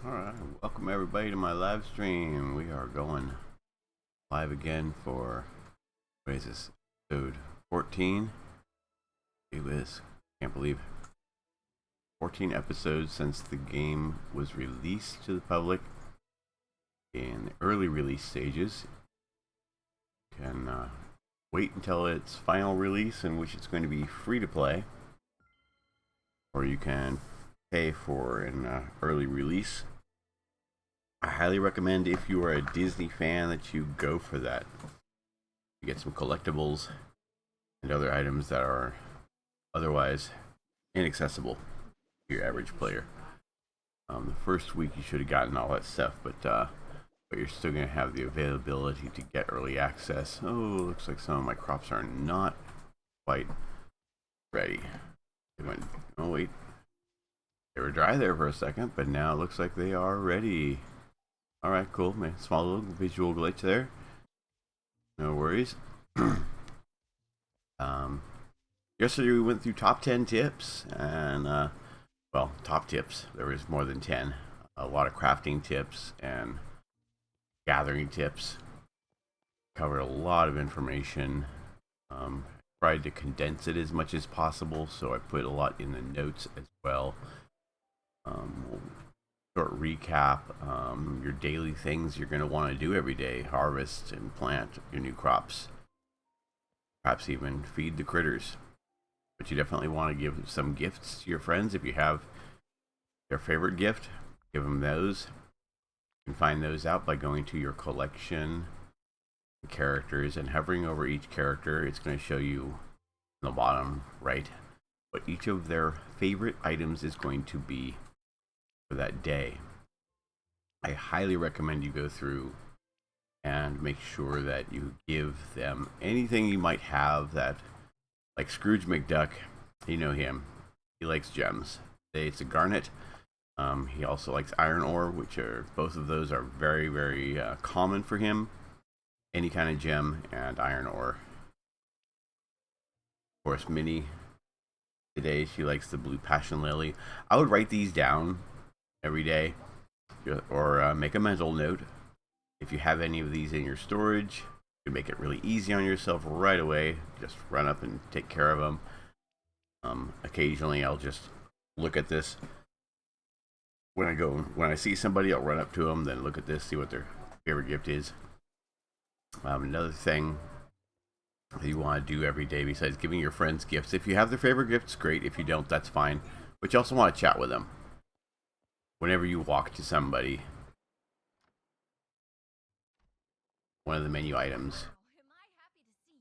Alright, welcome everybody to my live stream. We are going live again for, what is this, episode 14? It was, can't believe, 14 episodes since the game was released to the public in the early release stages. You can wait until its final release, in which it's going to be free to play, or you can pay for an early release. I highly recommend, if you are a Disney fan, that you go for that. You get some collectibles and other items that are otherwise inaccessible to your average player. The first week you should have gotten all that stuff, but you're still going to have the availability to get early access. Oh, looks like some of my crops are not quite ready. Oh wait, they were dry there for a second, but now it looks like they are ready. Alright, cool. Small little visual glitch there. No worries. Yesterday we went through top 10 tips, and well, top tips. There was more than 10. A lot of crafting tips and gathering tips. Covered a lot of information. Tried to condense it as much as possible, so I put a lot in the notes as well. Short recap, your daily things you're going to want to do every day: harvest and plant your new crops, perhaps even feed the critters. But you definitely want to give some gifts to your friends. If you have their favorite gift, give them those. You can find those out by going to your collection characters and hovering over each character. It's going to show you on the bottom right what each of their favorite items is going to be for that day. I highly recommend you go through and make sure that you give them anything you might have that, like Scrooge McDuck, you know him, he likes gems. It's a garnet. He also likes iron ore, which are, both of those are very, very common for him. Any kind of gem and iron ore. Of course, Minnie, today she likes the blue passion lily. I would write these down every day, or make a mental note. If you have any of these in your storage, you can make it really easy on yourself right away. Just run up and take care of them. Occasionally I'll just look at this when I see somebody. I'll run up to them, then look at this, see what their favorite gift is. Another thing that you want to do every day, besides giving your friends gifts, if you have their favorite gifts, great. If you don't, that's fine, but you also want to chat with them. Whenever you walk to somebody, one of the menu items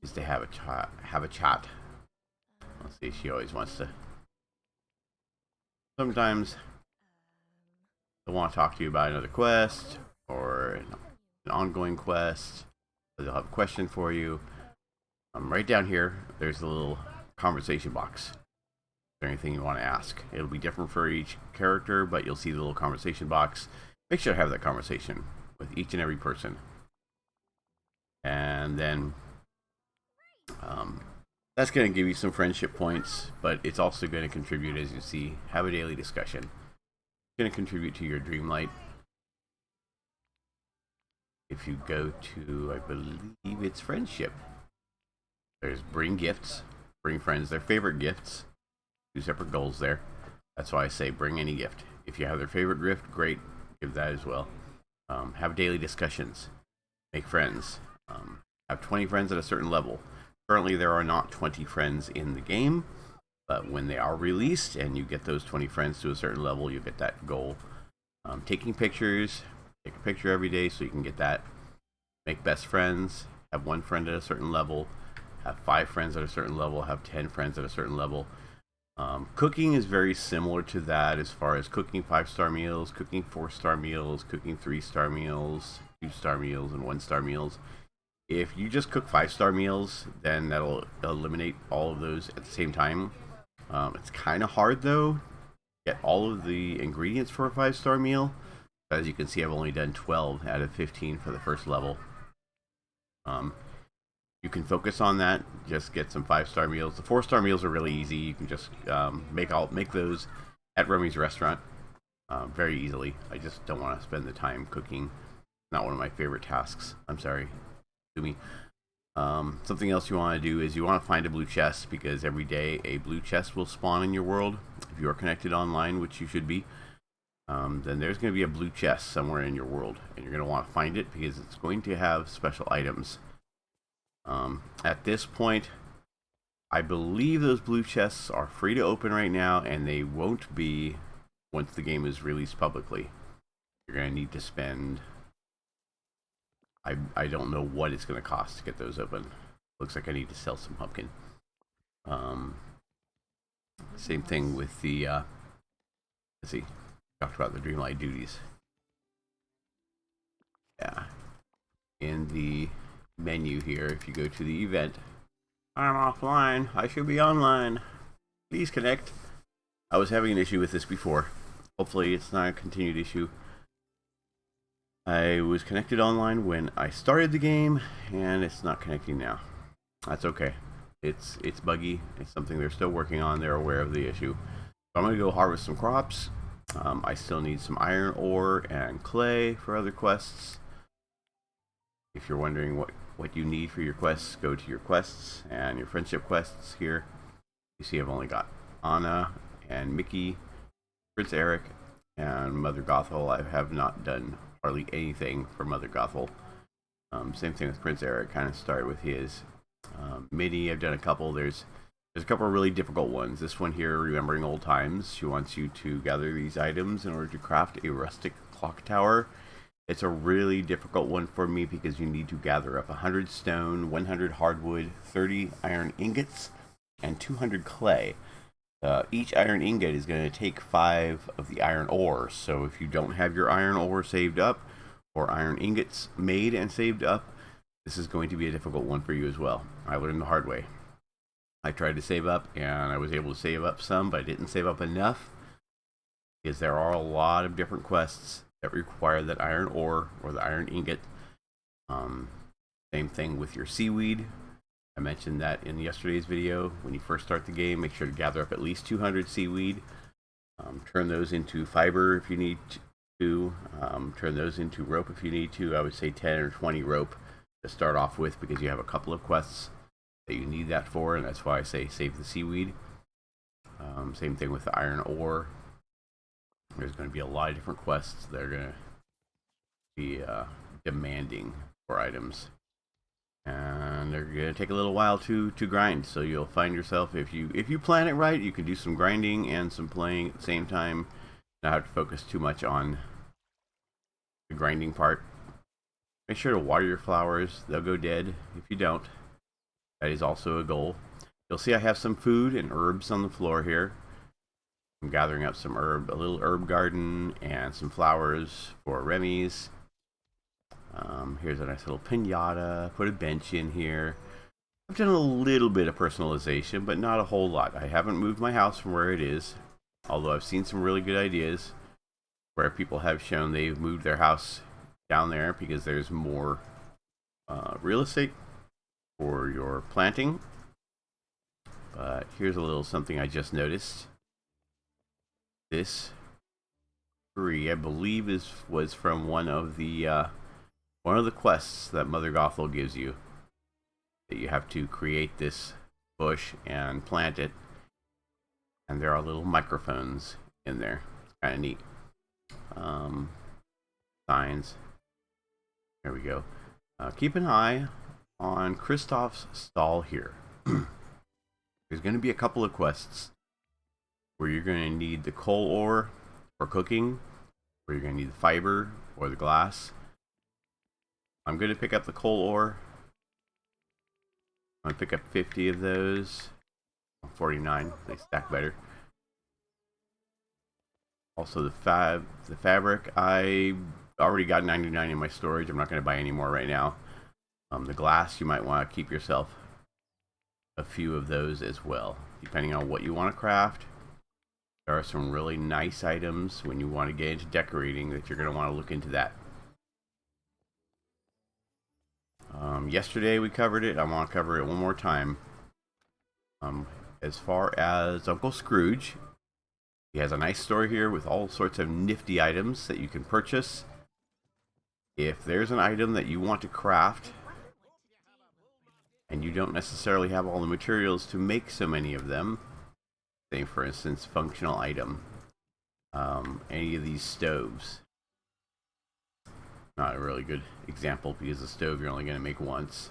is to have a chat. Let's see, she always wants to. Sometimes they'll want to talk to you about another quest or an ongoing quest. They'll have a question for you. Right down here, there's a little conversation box. Anything you want to ask. It'll be different for each character, but you'll see the little conversation box. Make sure to have that conversation with each and every person. And then that's going to give you some friendship points, but it's also going to contribute, as you see, have a daily discussion. It's going to contribute to your Dreamlight. If you go to, I believe it's friendship, there's bring gifts, bring friends their favorite gifts. Two separate goals there. That's why I say bring any gift. If you have their favorite gift, great, give that as well. Have daily discussions. Make friends. Have 20 friends at a certain level. Currently there are not 20 friends in the game, but when they are released and you get those 20 friends to a certain level, you get that goal. Taking pictures. Take a picture every day so you can get that. Make best friends. Have one friend at a certain level. Have 5 friends at a certain level. Have 10 friends at a certain level. Cooking is very similar to that, as far as cooking 5-star meals, cooking 4-star meals, cooking 3-star meals, 2-star meals, and 1-star meals. If you just cook 5-star meals, then that'll eliminate all of those at the same time. It's kind of hard though, get all of the ingredients for a 5-star meal. As you can see, I've only done 12 out of 15 for the first level. You can focus on that. Just get some 5-star meals. The 4-star meals are really easy. You can just make those at Remy's restaurant. very easily. I just don't want to spend the time cooking. Not one of my favorite tasks. I'm sorry. To me. Something else you want to do is you want to find a blue chest, because every day a blue chest will spawn in your world. If you are connected online, which you should be, then there's going to be a blue chest somewhere in your world, and you're going to want to find it because it's going to have special items. At this point, I believe those blue chests are free to open right now, and they won't be once the game is released publicly. You're going to need to spend... I don't know what it's going to cost to get those open. Looks like I need to sell some pumpkin. Same thing with the... let's see. Talked about the Dreamlight duties. Yeah. In the menu here, if you go to the event, I'm offline. I should be online. Please connect. I was having an issue with this before. Hopefully it's not a continued issue. I was connected online when I started the game, and it's not connecting now. That's okay. It's buggy. It's something they're still working on. They're aware of the issue. So I'm going to go harvest some crops. I still need some iron ore and clay for other quests. If you're wondering what you need for your quests, go to your quests and your friendship quests here. You see I've only got Anna and Mickey, Prince Eric, and Mother Gothel. I have not done hardly anything for Mother Gothel. Same thing with Prince Eric. Kind of started with his. Minnie, I've done a couple. There's a couple of really difficult ones. This one here, Remembering Old Times. She wants you to gather these items in order to craft a rustic clock tower. It's a really difficult one for me because you need to gather up 100 stone, 100 hardwood, 30 iron ingots, and 200 clay. Each iron ingot is going to take 5 of the iron ore. So if you don't have your iron ore saved up, or iron ingots made and saved up, this is going to be a difficult one for you as well. I learned the hard way. I tried to save up, and I was able to save up some, but I didn't save up enough, because there are a lot of different quests that require that iron ore or the iron ingot. Same thing with your seaweed. I mentioned that in yesterday's video. When you first start the game, make sure to gather up at least 200 seaweed. Turn those into fiber if you need to. Turn those into rope if you need to. I would say 10 or 20 rope to start off with, because you have a couple of quests that you need that for, and that's why I say save the seaweed. Same thing with the iron ore. There's going to be a lot of different quests that are going to be demanding for items, and they're going to take a little while to grind. So you'll find yourself, if you plan it right, you can do some grinding and some playing at the same time. Not have to focus too much on the grinding part. Make sure to water your flowers. They'll go dead if you don't. That is also a goal. You'll see I have some food and herbs on the floor here. I'm gathering up some herb, a little herb garden, and some flowers for Remy's. Here's a nice little pinata. Put a bench in here. I've done a little bit of personalization, but not a whole lot. I haven't moved my house from where it is, although I've seen some really good ideas where people have shown they've moved their house down there because there's more real estate for your planting. But here's a little something I just noticed. This tree, I believe, was from one of the quests that Mother Gothel gives you. That you have to create this bush and plant it, and there are little microphones in there. It's kind of neat. Signs. There we go. Keep an eye on Kristoff's stall here. There's going to be a couple of quests where you're going to need the coal ore for cooking, where you're going to need the fiber or the glass. I'm going to pick up the coal ore. I'm going to pick up 50 of those. 49. They stack better. Also the fabric. I already got 99 in my storage. I'm not going to buy any more right now. The glass, you might want to keep yourself a few of those as well, depending on what you want to craft. There are some really nice items when you want to get into decorating that you're going to want to look into that. Yesterday we covered it. I want to cover it one more time. As far as Uncle Scrooge, He has a nice store here with all sorts of nifty items that you can purchase. If there's an item that you want to craft, and you don't necessarily have all the materials to make so many of them, say for instance functional item, any of these stoves, not a really good example because the stove you're only going to make once.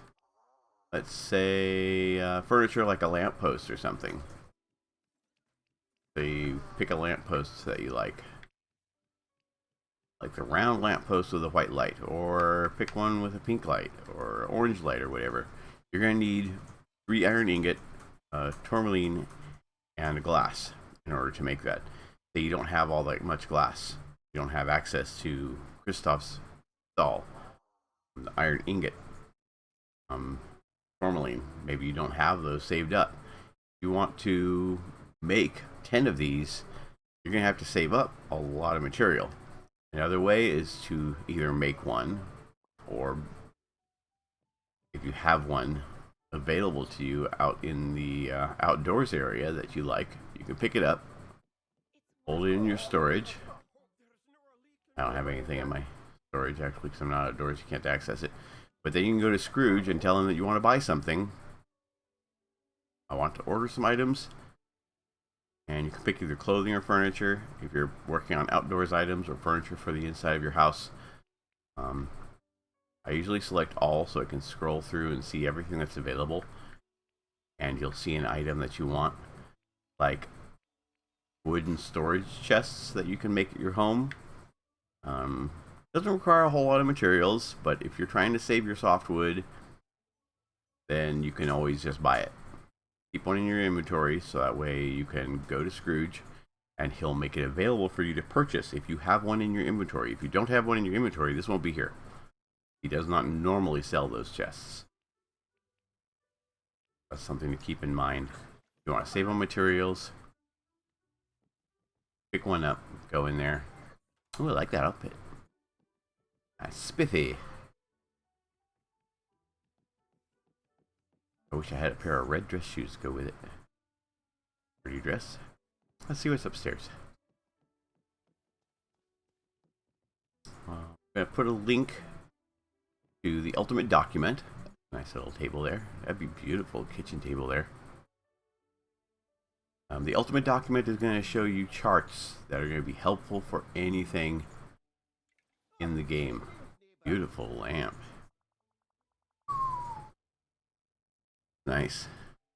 Let's say furniture like a lamppost or something. So you pick a lamppost that you like the round lamppost with a white light, or pick one with a pink light or orange light or whatever. You're going to need 3 iron ingot, tourmaline, and glass in order to make that. So you don't have all that much glass. You don't have access to Christoph's stall. The iron ingot, tourmaline, maybe you don't have those saved up. If you want to make 10 of these, you're going to have to save up a lot of material. Another way is to either make one, or if you have one available to you out in the outdoors area that you like, you can pick it up, hold it in your storage. I don't have anything in my storage actually because I'm not outdoors, you can't access it. But then you can go to Scrooge and tell him that you want to buy something. I want to order some items. And you can pick either clothing or furniture if you're working on outdoors items, or furniture for the inside of your house. I usually select all so I can scroll through and see everything that's available. And you'll see an item that you want, like wooden storage chests that you can make at your home. Doesn't require a whole lot of materials, but if you're trying to save your softwood, then you can always just buy it. Keep one in your inventory so that way you can go to Scrooge and he'll make it available for you to purchase if you have one in your inventory. If you don't have one in your inventory, this won't be here. He does not normally sell those chests. That's something to keep in mind. If you want to save on materials, pick one up, go in there. Oh, I like that outfit. That's spiffy. I wish I had a pair of red dress shoes to go with it. Pretty dress. Let's see what's upstairs. I'm going to put a link to the ultimate document. Nice little table there. That'd be beautiful kitchen table there. The ultimate document is going to show you charts that are going to be helpful for anything in the game. Beautiful lamp. Nice.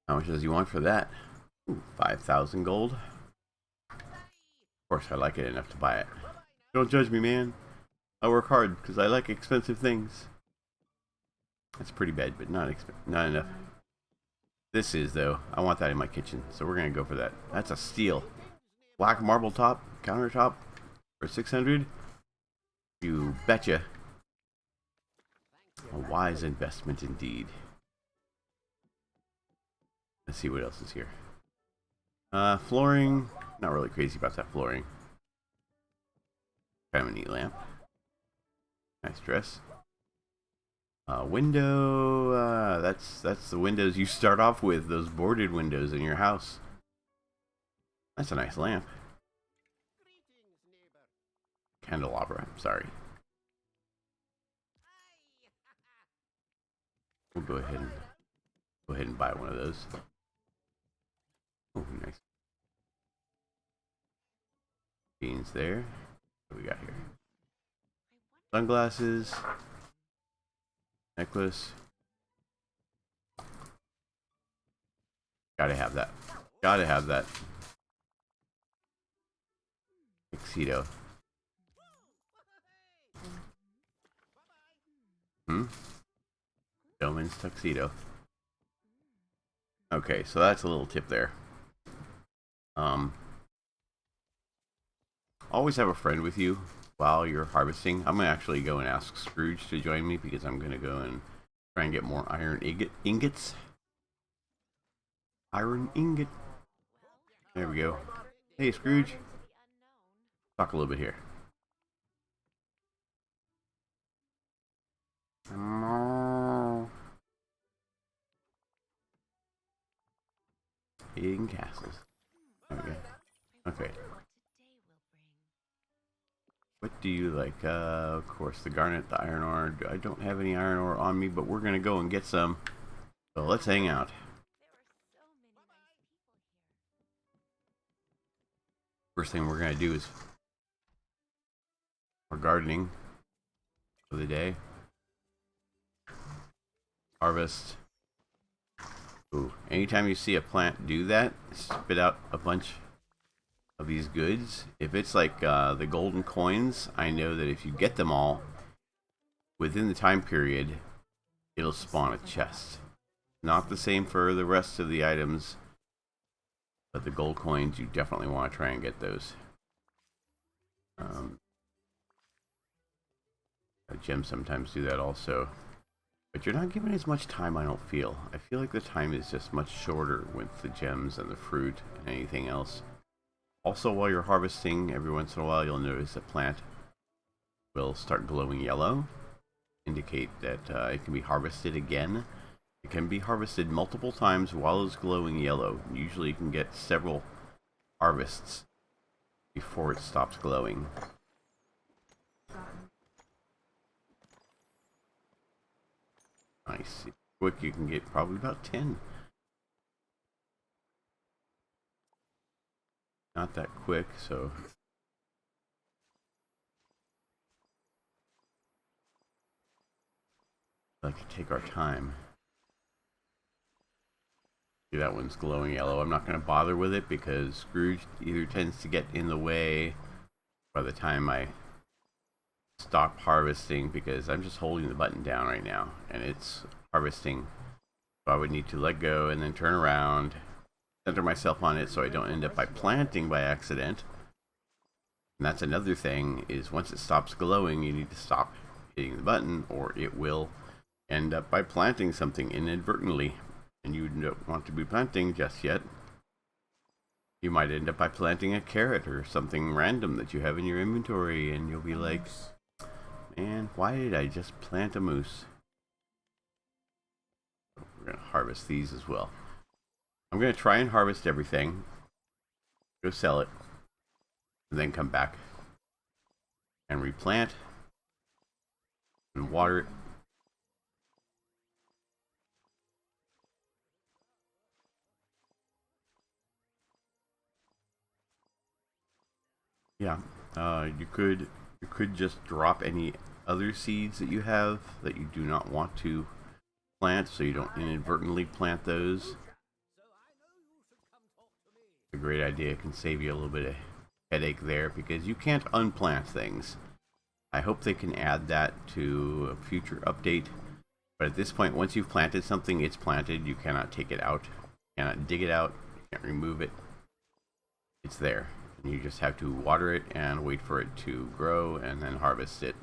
How much does he want for that? Ooh, 5,000 gold. Of course, I like it enough to buy it. Don't judge me, man. I work hard because I like expensive things. That's pretty bad, but not enough. This is, though. I want that in my kitchen, so we're going to go for that. That's a steal. Black marble top, countertop for 600. You betcha. A wise investment indeed. Let's see what else is here. Flooring. Not really crazy about that flooring. Kind of a neat lamp. Nice dress. Window. That's the windows you start off with. Those boarded windows in your house. That's a nice lamp. Candelabra. Sorry. We'll go ahead and buy one of those. Oh, nice. Beans there. What do we got here? Sunglasses. Necklace. Gotta have that. Gotta have that. Tuxedo. Gentleman's tuxedo. Okay, so that's a little tip there. Always have a friend with you while you're harvesting. I'm gonna actually go and ask Scrooge to join me because I'm gonna go and try and get more iron ingots. Iron ingot. There we go. Hey, Scrooge. Talk a little bit here. Hidden castles. There we go. Okay. What do you like? Of course, the garnet, the iron ore. I don't have any iron ore on me, but we're gonna go and get some. So let's hang out. First thing we're gonna do is our gardening for the day. Harvest. Ooh, anytime you see a plant do that, spit out a bunch of these goods. If it's like the golden coins, I know that if you get them all within the time period, it'll spawn a chest. Not the same for the rest of the items, but the gold coins, you definitely want to try and get those. Gems sometimes do that also. But you're not given as much time, I don't feel. I feel like the time is just much shorter with the gems and the fruit and anything else. Also, while you're harvesting, every once in a while you'll notice a plant will start glowing yellow. Indicate that it can be harvested again. It can be harvested multiple times while it's glowing yellow. Usually you can get several harvests before it stops glowing. Nice. Quick, you can get probably about 10. Not that quick, so I like to take our time. See, that one's glowing yellow. I'm not going to bother with it because Scrooge either tends to get in the way by the time I stop harvesting, because I'm just holding the button down right now and it's harvesting. So I would need to let go and then turn around, center myself on it so I don't end up by planting by accident. And that's another thing, is once it stops glowing, you need to stop hitting the button or it will end up by planting something inadvertently. And you don't want to be planting just yet. You might end up by planting a carrot or something random that you have in your inventory, and you'll be like, man, why did I just plant a moose? We're going to harvest these as well. I'm going to try and harvest everything, go sell it, and then come back and replant and water it. Yeah, you could just drop any other seeds that you have that you do not want to plant, so you don't inadvertently plant those. It's a great idea. It can save you a little bit of headache there because you can't unplant things. I hope they can add that to a future update. But at this point, once you've planted something, it's planted. You cannot take it out. You cannot dig it out. You can't remove it. It's there. And you just have to water it and wait for it to grow and then harvest it.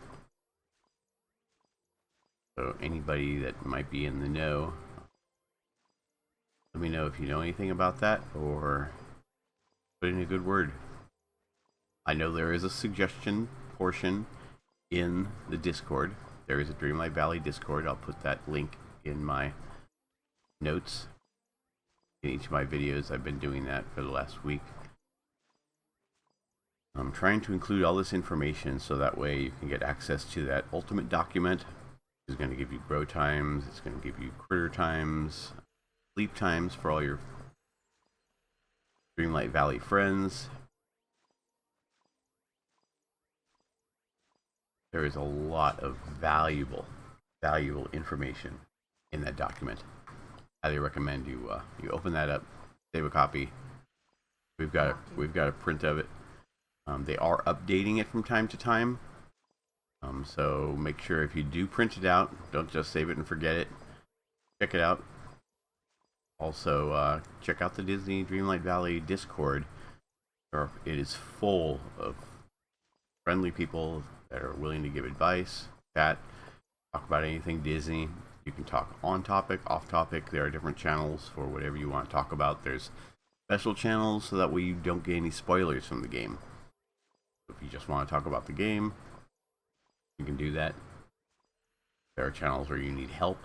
So anybody that might be in the know, let me know if you know anything about that or put in a good word. I know there is a suggestion portion in the Discord. There is a Dreamlight Valley Discord. I'll put that link in my notes. In each of my videos, I've been doing that for the last week. I'm trying to include all this information so that way you can get access to that ultimate document. It's going to give you grow times, it's going to give you critter times, sleep times for all your Dreamlight Valley friends. There is a lot of valuable information in that document. I highly recommend you open that up, save a copy. We've got a print of it. They are updating it from time to time. So make sure if you do print it out, don't just save it and forget it. Check it out. Also, check out the Disney Dreamlight Valley Discord. It is full of friendly people that are willing to give advice, chat, talk about anything Disney. You can talk on topic, off topic. There are different channels for whatever you want to talk about. There's special channels so that way you don't get any spoilers from the game. If you just want to talk about the game, you can do that. There are channels where you need help,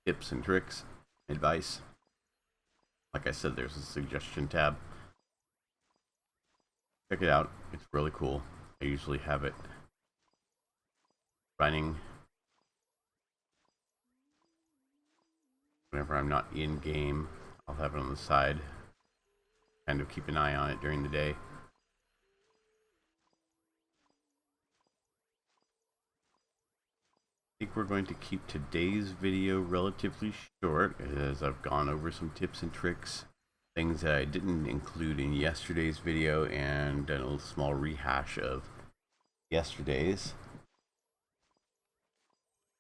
tips and tricks, advice. Like I said, there's a suggestion tab. Check it out. It's really cool. I usually have it running. Whenever I'm not in game, I'll have it on the side. Kind of keep an eye on it during the day. I think we're going to keep today's video relatively short, as I've gone over some tips and tricks, things that I didn't include in yesterday's video, and done a little small rehash of yesterday's.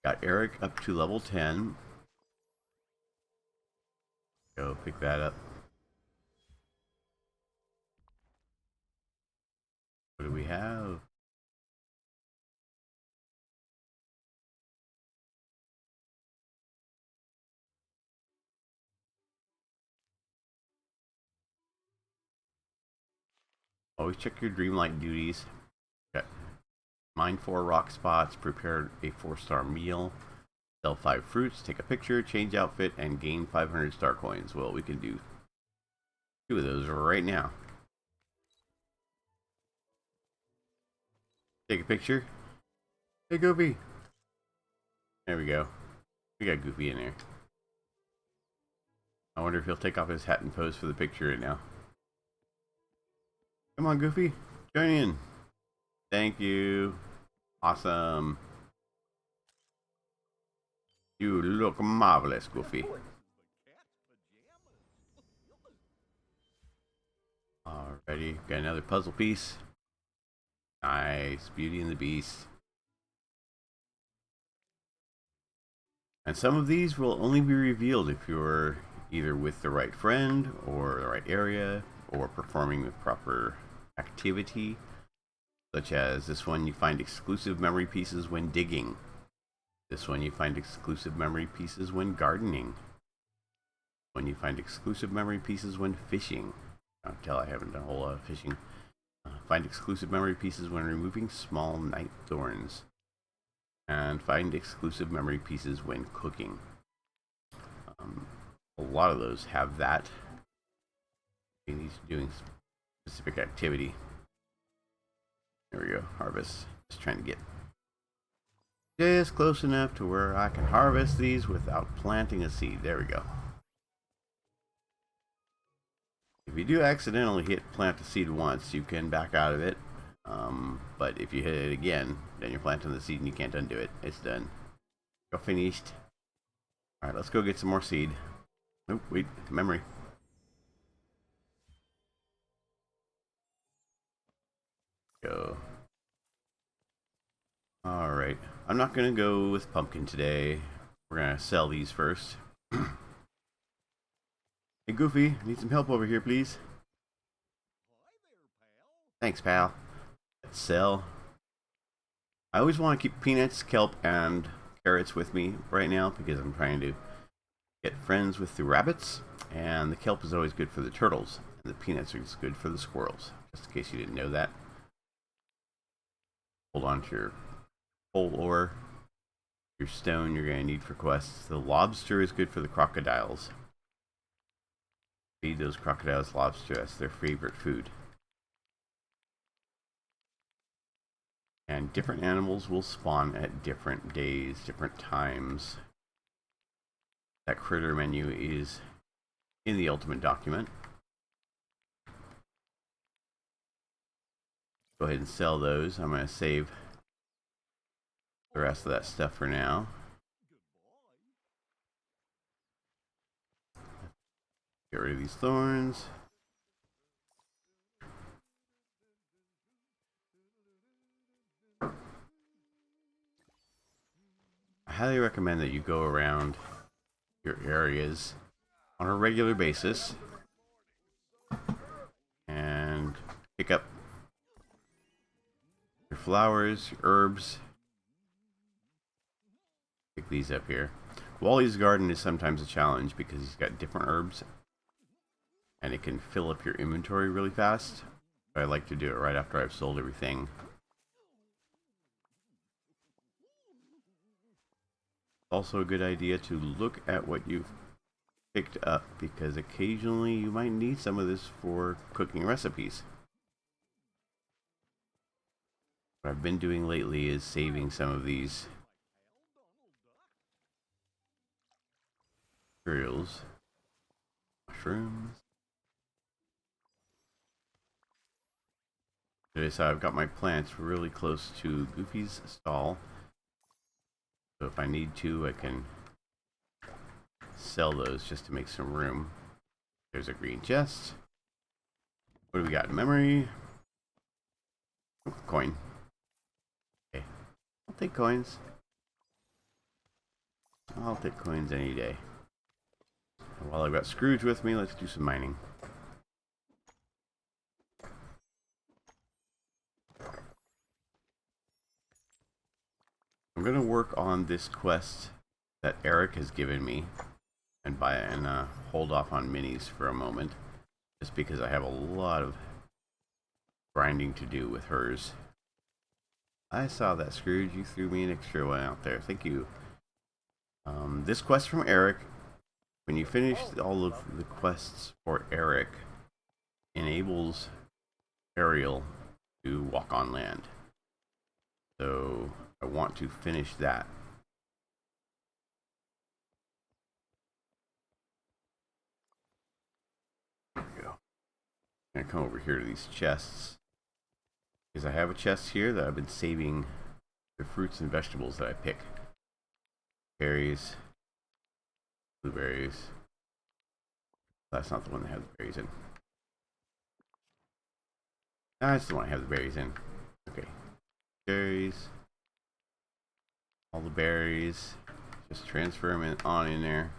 Got Eric up to level 10. Go pick that up. What do we have? Always check your Dreamlight duties. Got mine 4 rock spots, prepare a 4-star meal, sell 5 fruits, take a picture, change outfit, and gain 500 star coins. Well, we can do 2 of those right now. Take a picture. Hey, Goofy. There we go. We got Goofy in there. I wonder if he'll take off his hat and pose for the picture right now. Come on, Goofy. Join in. Thank you. Awesome. You look marvelous, Goofy. Alrighty, got another puzzle piece. Nice. Beauty and the Beast. And some of these will only be revealed if you're either with the right friend or the right area or performing the proper activity. Such as this one, you find exclusive memory pieces when digging. This one, you find exclusive memory pieces when gardening. When you find exclusive memory pieces when fishing. I can tell I haven't done a whole lot of fishing. Find exclusive memory pieces when removing small night thorns. And find exclusive memory pieces when cooking. A lot of those have that. He's doing specific activity. There we go, harvest. Just trying to get just close enough to where I can harvest these without planting a seed. There we go. If you do accidentally hit plant a seed once, you can back out of it. But if you hit it again, then you're planting the seed and you can't undo it. It's done. You're finished. Alright, let's go get some more seed. Nope, wait, memory. Go. Alright, I'm not going to go with pumpkin today. We're going to sell these first. Hey Goofy, need some help over here, please. Thanks, pal. Let's sell. I always want to keep peanuts, kelp, and carrots with me right now because I'm trying to get friends with the rabbits. And the kelp is always good for the turtles. And the peanuts are just good for the squirrels. Just in case you didn't know that. Hold on to your coal ore. Your stone you're going to need for quests. The lobster is good for the crocodiles. Feed those crocodiles lobster. That's their favorite food. And different animals will spawn at different days, different times. That critter menu is in the ultimate document. Go ahead and sell those. I'm going to save the rest of that stuff for now. Get rid of these thorns. I highly recommend that you go around your areas on a regular basis and pick up your flowers, your herbs. Pick these up here. Wally's garden is sometimes a challenge because he's got different herbs and it can fill up your inventory really fast. But I like to do it right after I've sold everything. Also a good idea to look at what you've picked up because occasionally you might need some of this for cooking recipes. What I've been doing lately is saving some of these materials. Mushrooms. Okay, so I've got my plants really close to Goofy's stall. So if I need to, I can sell those just to make some room. There's a green chest. What do we got? Memory. Oh, coin. Okay. I'll take coins. I'll take coins any day. And while I've got Scrooge with me, let's do some mining. I'm gonna work on this quest that Eric has given me and hold off on minis for a moment, just because I have a lot of grinding to do with hers. I saw that, Scrooge. You threw me an extra one out there. Thank you. This quest from Eric, when you finish all of the quests for Eric, enables Ariel to walk on land. So I want to finish that. There we go. I'm gonna come over here to these chests, because I have a chest here that I've been saving the fruits and vegetables that I pick. Berries, blueberries. That's not the one that has the berries in. That's the one I have the berries in. Okay. Berries. All the berries. Just transfer them on in there.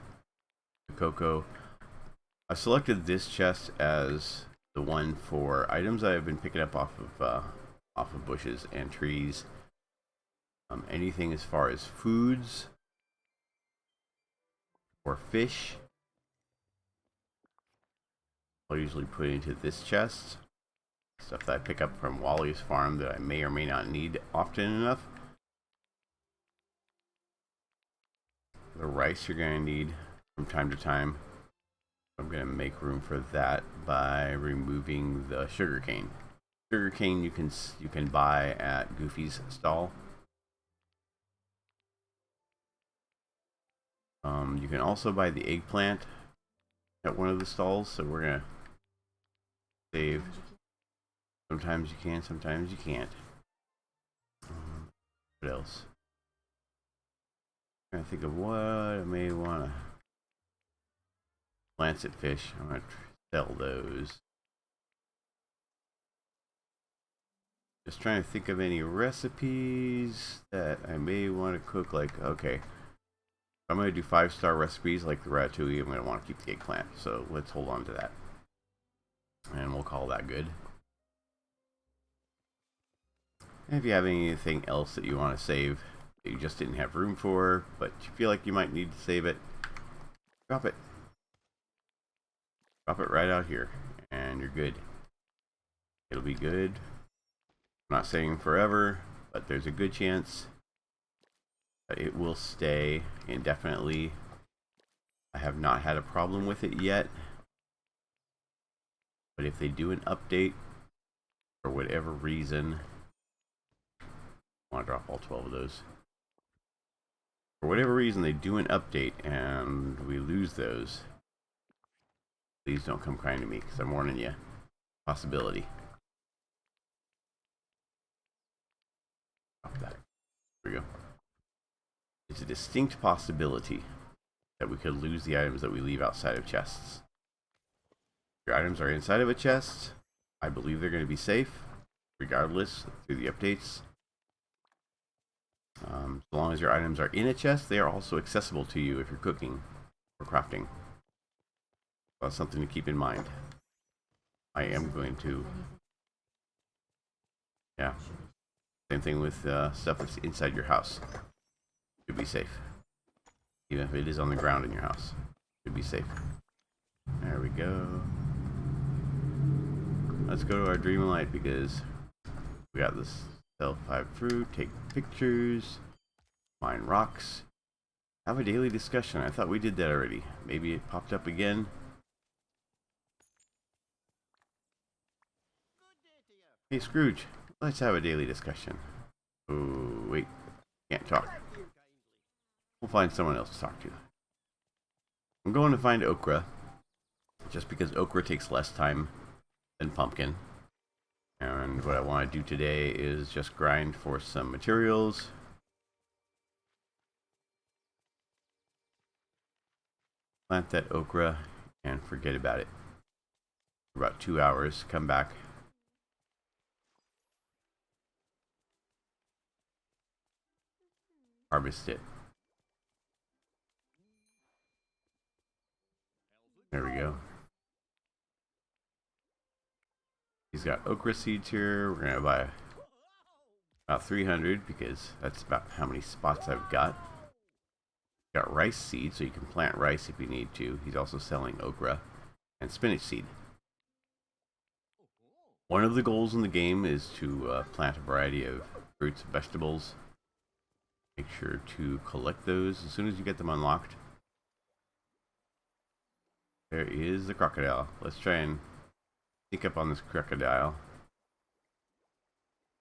The cocoa. I selected this chest as the one for items that I've been picking up off of bushes and trees. Anything as far as foods or fish, I'll usually put into this chest. Stuff that I pick up from Wally's farm that I may or may not need often enough. The rice you're going to need from time to time. I'm going to make room for that by removing the sugarcane. Sugarcane you can buy at Goofy's stall. You can also buy the eggplant at one of the stalls, so we're going to save. Sometimes you can, sometimes you can't. What else? I'm trying to think of what I may want to. Lancet fish. I'm going to sell those. Just trying to think of any recipes that I may want to cook. Like, okay, I'm going to do 5-star recipes like the ratatouille. I'm going to want to keep the eggplant. So let's hold on to that. And we'll call that good. And if you have anything else that you want to save that you just didn't have room for, but you feel like you might need to save it, drop it. Drop it right out here, and you're good. It'll be good. I'm not saying forever, but there's a good chance that it will stay indefinitely. I have not had a problem with it yet, but if they do an update for whatever reason, I want to drop all 12 of those. For whatever reason they do an update and we lose those, please don't come crying to me, because I'm warning you. Possibility. Drop that. There we go. It's a distinct possibility that we could lose the items that we leave outside of chests. If your items are inside of a chest, I believe they're going to be safe, regardless, through the updates. So long as your items are in a chest, they are also accessible to you if you're cooking or crafting. That's something to keep in mind. I am going to... Yeah. Same thing with stuff that's inside your house. Should be safe. Even if it is on the ground in your house. Should be safe. There we go. Let's go to our Dreamlight, because we got this sell 5 fruit, take pictures, mine rocks, have a daily discussion. I thought we did that already. Maybe it popped up again. Hey Scrooge, let's have a daily discussion. Can't talk. We'll find someone else to talk to. I'm going to find okra, just because okra takes less time than pumpkin. And what I want to do today is just grind for some materials. Plant that okra and forget about it. For about 2 hours, come back. Harvest it. There we go. He's got okra seeds here. We're gonna buy about 300 because that's about how many spots I've got. Got rice seeds, so you can plant rice if you need to. He's also selling okra and spinach seed. One of the goals in the game is to plant a variety of fruits and vegetables. Make sure to collect those as soon as you get them unlocked. There is the crocodile. Let's try and sneak up on this crocodile.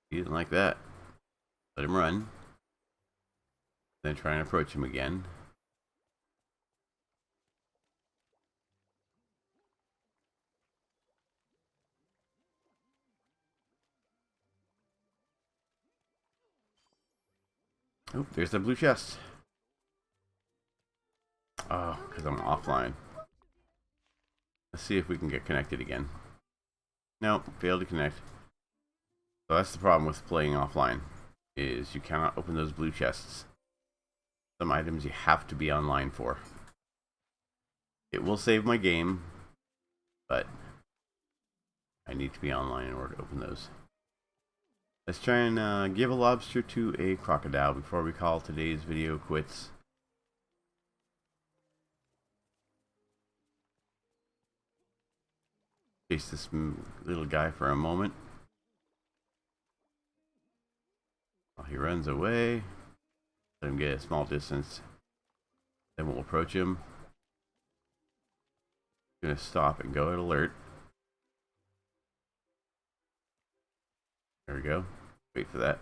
He didn't like that. Let him run. Then try and approach him again. Oh, there's the blue chest. Oh, because I'm offline. Let's see if we can get connected again. No, failed to connect. So that's the problem with playing offline, is you cannot open those blue chests. Some items you have to be online for. It will save my game, but I need to be online in order to open those. Let's try and give a lobster to a crocodile before we call today's video quits. Chase this little guy for a moment. While he runs away, let him get a small distance. Then we'll approach him. I'm gonna stop and go at alert. There we go. Wait for that.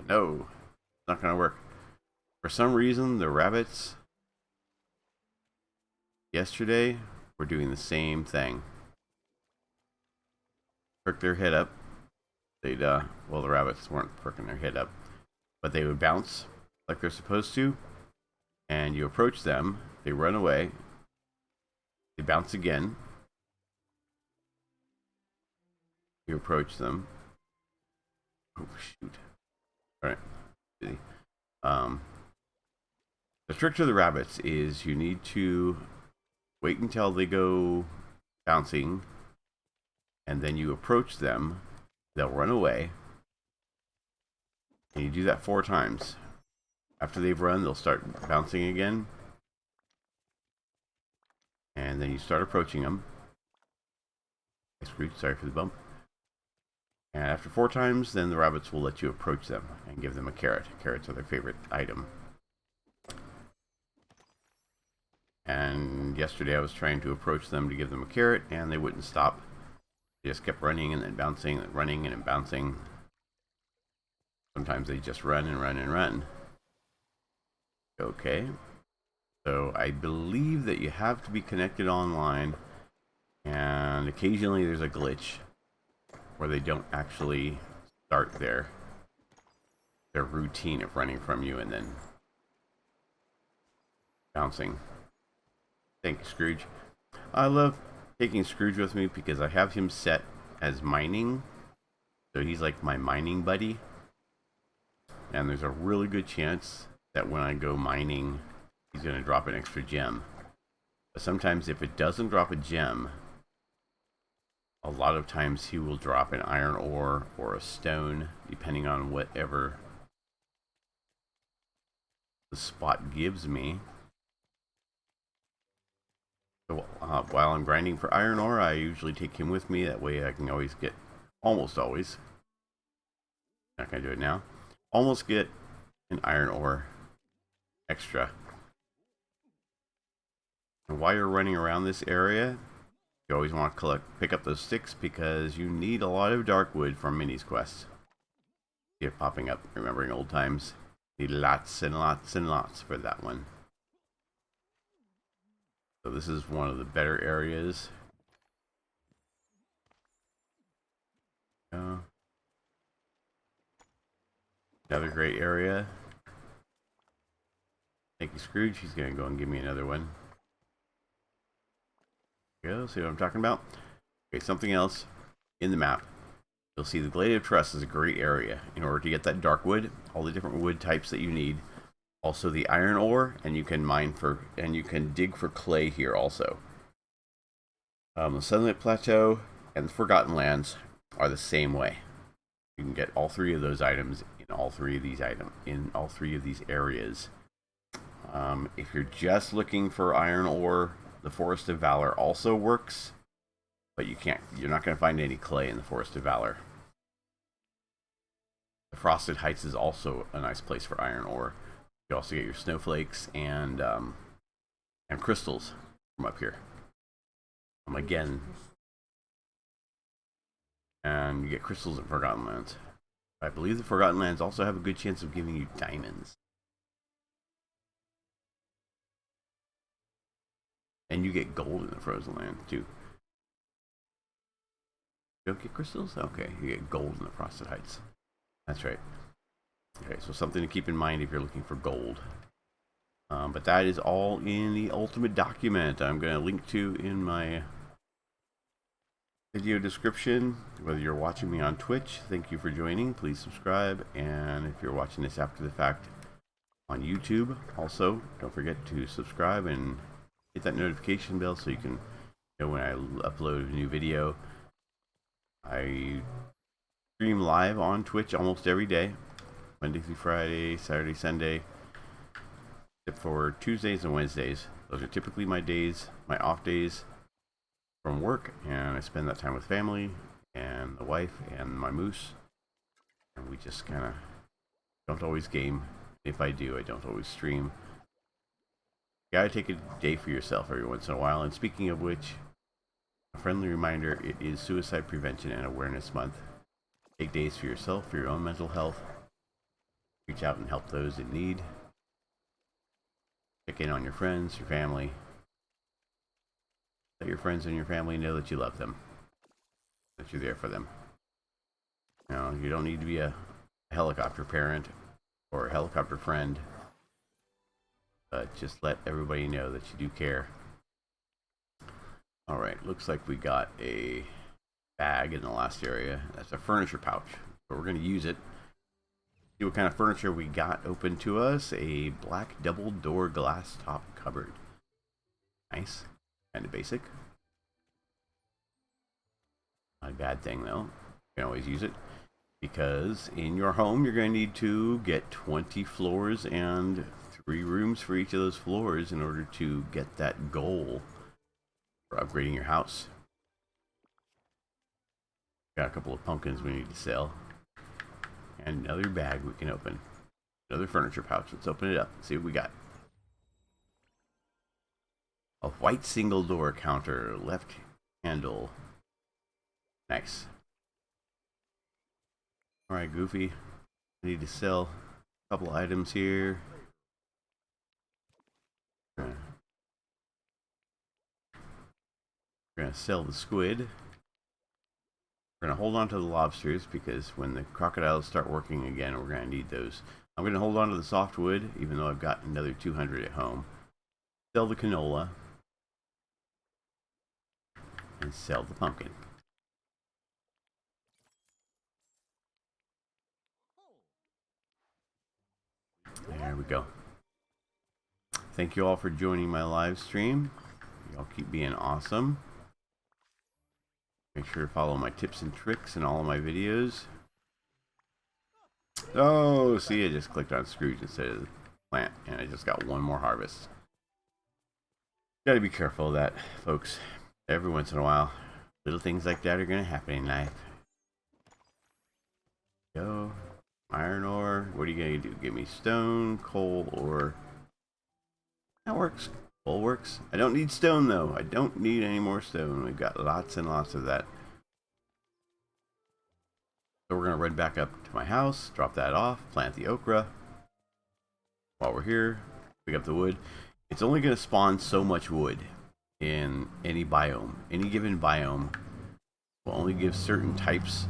No, not gonna work. For some reason, the rabbits yesterday were doing the same thing. Perk their head up. They'd well, the rabbits weren't perking their head up, but they would bounce like they're supposed to, and you approach them, they run away, they bounce again, you approach them. Oh shoot. Alright. Busy. The trick to the rabbits is you need to wait until they go bouncing, and then you approach them. They'll run away, and you do that 4 times. After they've run, they'll start bouncing again, and then you start approaching them. Scrooge, sorry for the bump. And after 4 times, then the rabbits will let you approach them and give them a carrot. Carrots are their favorite item. And yesterday I was trying to approach them to give them a carrot, and they wouldn't stop. They just kept running and then bouncing and running and then bouncing. Sometimes they just run and run and run. Okay. So I believe that you have to be connected online, and occasionally there's a glitch where they don't actually start their routine of running from you and then bouncing. Thank you, Scrooge. I love taking Scrooge with me because I have him set as mining, so he's like my mining buddy, and there's a really good chance that when I go mining he's going to drop an extra gem. But sometimes if it doesn't drop a gem, a lot of times he will drop an iron ore or a stone, depending on whatever the spot gives me. So while I'm grinding for iron ore, I usually take him with me. That way I can always get, almost always, not going to do it now, almost get an iron ore extra. And while you're running around this area, you always want to pick up those sticks, because you need a lot of dark wood from Minnie's quests. See it popping up, remembering old times. Need lots and lots and lots for that one. So this is one of the better areas. Another great area. Thank you, Scrooge. He's going to go and give me another one. Go, see what I'm talking about? Okay, something else in the map. You'll see the Glade of Trust is a great area in order to get that dark wood, all the different wood types that you need. Also the iron ore, and you can mine for, and you can dig for clay here also. The Sunlit Plateau and the Forgotten Lands are the same way. You can get all three of those items in all three of these areas. If you're just looking for iron ore, the Forest of Valor also works, but you're not going to find any clay in the Forest of Valor. The Frosted Heights is also a nice place for iron ore. You also get your snowflakes and crystals from up here. Again, and you get crystals in Forgotten Lands. I believe the Forgotten Lands also have a good chance of giving you diamonds. And you get gold in the Frozen Land too. You don't get crystals? Okay, you get gold in the Frosted Heights. That's right. Okay, so something to keep in mind if you're looking for gold. But that is all in the ultimate document. I'm going to link to in my video description. Whether you're watching me on Twitch, thank you for joining. Please subscribe. And if you're watching this after the fact on YouTube, also don't forget to subscribe and hit that notification bell so you can know when I upload a new video. I stream live on Twitch almost every day, Monday through Friday, Saturday, Sunday, except for Tuesdays and Wednesdays. Those are typically my days, my off days from work, and I spend that time with family and the wife and my moose, and we just kind of don't always game. If I do, I don't always stream. You gotta take a day for yourself every once in a while. And speaking of which, a friendly reminder, it is Suicide Prevention and Awareness Month. Take days for yourself, for your own mental health. Reach out and help those in need. Check in on your friends, your family. Let your friends and your family know that you love them, that you're there for them. You know, you don't need to be a helicopter parent or a helicopter friend, but just let everybody know that you do care. Alright, looks like we got a bag in the last area. That's a furniture pouch, so we're going to use it. See what kind of furniture we got open to us. A black double door glass top cupboard. Nice. Kind of basic. Not a bad thing though. You can always use it, because in your home you're going to need to get 20 floors and 3 rooms for each of those floors in order to get that goal for upgrading your house. Got a couple of pumpkins we need to sell. And another bag we can open. Another furniture pouch. Let's open it up and see what we got. A white single door counter. Left handle. Nice. Alright, Goofy. I need to sell a couple items here. We're gonna sell the squid. We're going to hold on to the lobsters because when the crocodiles start working again, we're going to need those. I'm going to hold on to the softwood, even though I've got another 200 at home. Sell the canola. And sell the pumpkin. There we go. Thank you all for joining my live stream. Y'all keep being awesome. Make sure to follow my tips and tricks in all of my videos. Oh, see, I just clicked on Scrooge instead of the plant, and I just got one more harvest. Gotta be careful of that, folks. Every once in a while, little things like that are gonna happen in life. Go. Iron ore. What are you gonna do? Give me stone, coal, or... That works. Coal works. I don't need stone though. I don't need any more stone. We've got lots and lots of that. So we're going to run back up to my house, drop that off, plant the okra, while we're here, pick up the wood. It's only going to spawn so much wood in any biome. Any given biome will only give certain types.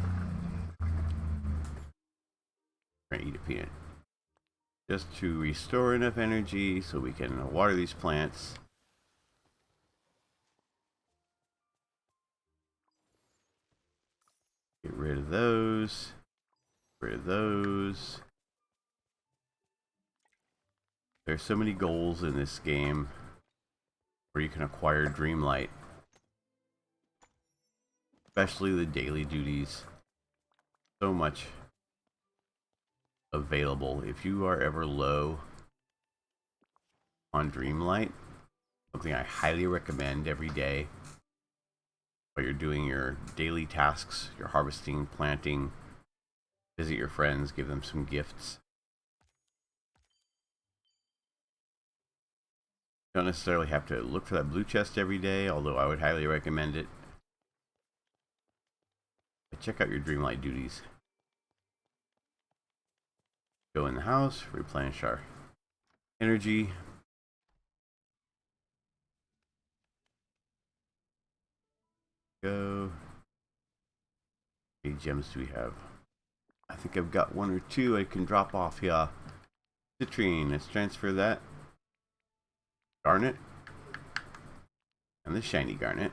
We're going to eat a peanut. Just to restore enough energy so we can water these plants. Get rid of those. Get rid of those. There's so many goals in this game where you can acquire Dreamlight. Especially the daily duties. So much available. If you are ever low on Dreamlight, something I highly recommend every day while you're doing your daily tasks, your harvesting, planting, visit your friends, give them some gifts. You don't necessarily have to look for that blue chest every day, although I would highly recommend it. But check out your Dreamlight duties. Go in the house, replenish our energy. Go. How many gems do we have? I think I've got one or two I can drop off here. Citrine, let's transfer that. Garnet. And the shiny garnet.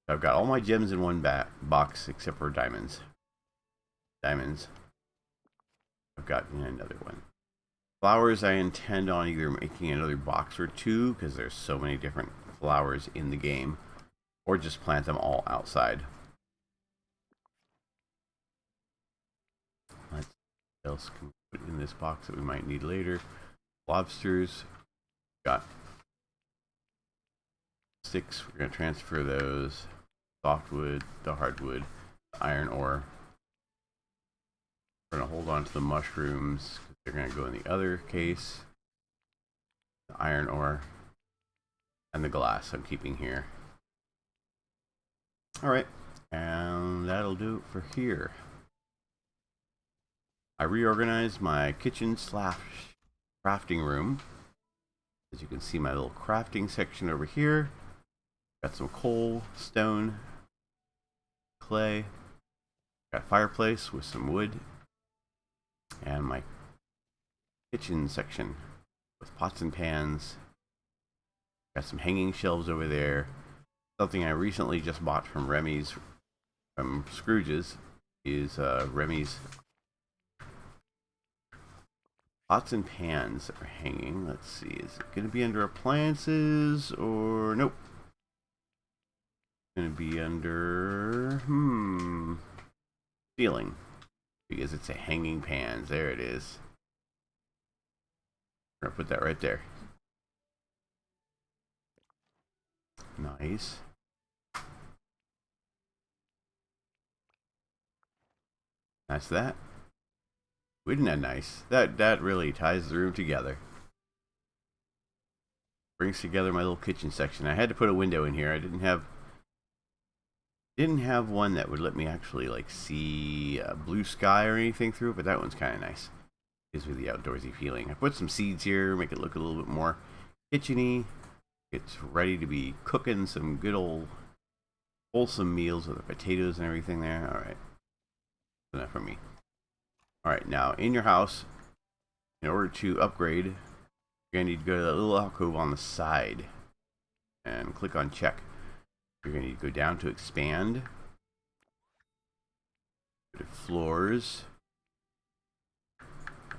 I've got all my gems in one box except for diamonds. Diamonds. I've got another one. Flowers I intend on either making another box or two because there's so many different flowers in the game. Or just plant them all outside. What else can we put in this box that we might need later? Lobsters. Got 6. We're going to transfer those. Softwood, the hardwood, the iron ore. We're going to hold on to the mushrooms because they're going to go in the other case. The iron ore and the glass I'm keeping here. Alright, and that'll do it for here. I reorganized my kitchen / crafting room. As you can see, my little crafting section over here. Got some coal, stone, clay. Got a fireplace with some wood. And my kitchen section with pots and pans. Got some hanging shelves over there. Something I recently just bought from Scrooge's is Remy's pots and pans that are hanging. Let's see, is it going to be under appliances or nope? It's going to be under ceiling because it's a hanging pans. There it is. I'm going to put that right there. Nice. That's that. Isn't that nice? That really ties the room together. Brings together my little kitchen section. I had to put a window in here. I didn't have one that would let me actually like see blue sky or anything through it, but that one's kind of nice. Gives me the outdoorsy feeling. I put some seeds here, make it look a little bit more kitcheny. It's ready to be cooking some good old wholesome meals with the potatoes and everything there. All right, enough for me. All right, now in your house, in order to upgrade, you're gonna need to go to that little alcove on the side and click on check. You're gonna need to go down to expand, go to floors,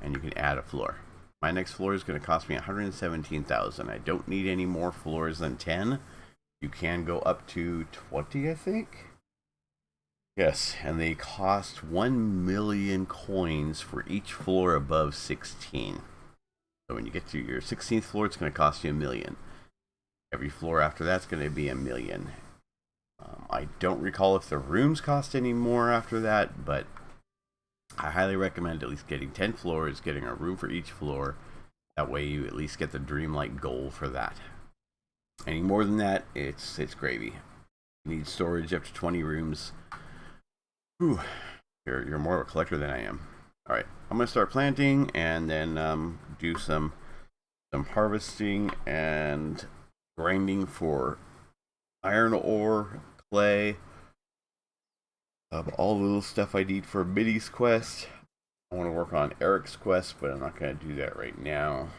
and you can add a floor. My next floor is going to cost me $117,000. I don't need any more floors than 10. You can go up to 20, I think. Yes, and they cost 1 million coins for each floor above 16. So when you get to your 16th floor, it's going to cost you $1 million. Every floor after that's going to be $1 million. I don't recall if the rooms cost any more after that, but I highly recommend at least getting 10 floors, getting a room for each floor. That way you at least get the Dreamlight goal for that. Any more than that, it's gravy. You need storage up to 20 rooms. Whew. You're more of a collector than I am. Alright, I'm going to start planting and then do some harvesting and grinding for iron ore, clay, all the little stuff I need for Minnie's quest. I want to work on Eric's quest, but I'm not going to do that right now.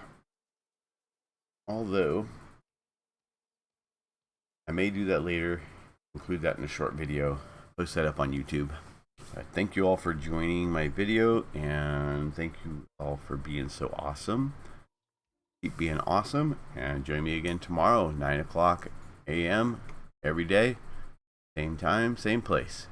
Although, I may do that later, include that in a short video, post that up on YouTube. Thank you all for joining my video, and thank you all for being so awesome. Keep being awesome, and join me again tomorrow, 9 o'clock a.m. every day, same time, same place.